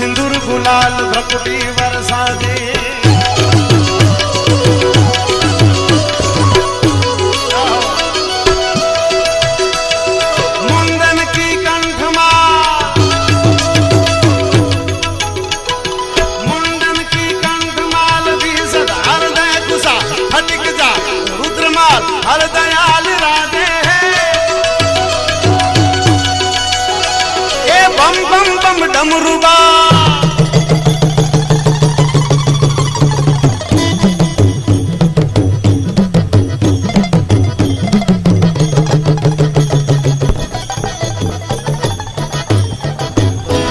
सिंदूर गुलाल भ्रकुटी वर्षा दे। मुंडन की कंठमाल, मुंडन की कंठमाल भी सदा हृदय कुशा फटिक जा रुद्रमाल हर दयाल राधे है। ए बम बम बम डमरुबा